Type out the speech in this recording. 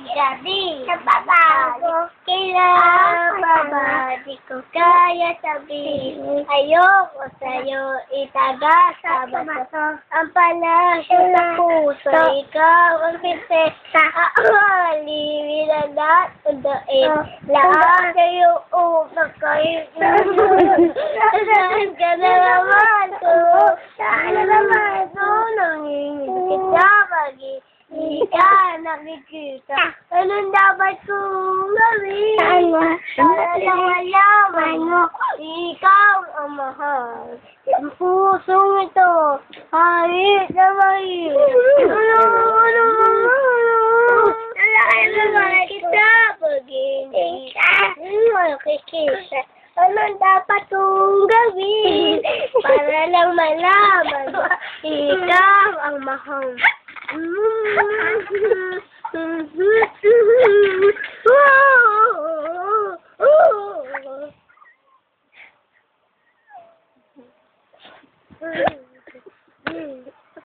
gabi. Sa baba ko. Kailan pa ba di ko kaya sabihin? Ayoko sa'yo itaga sa bato. Ang palasyo sa puso, ikaw ang prinsesa. Liwi na natundoin. Lahat sa'yo upang kayo. Saan ka na naman to? Saan na naman to? Nanginginig kita hindi ka nakikita. Anong dapat kong gawin? Para lang malaman mo, ikaw ang mahal. Ang pusong ito, kahit na mahirap. Nalaki naman kita pag hindi ka makikita. Anong dapat kong gawin? Para lang malaman mo, ikaw ang mahal. Oh,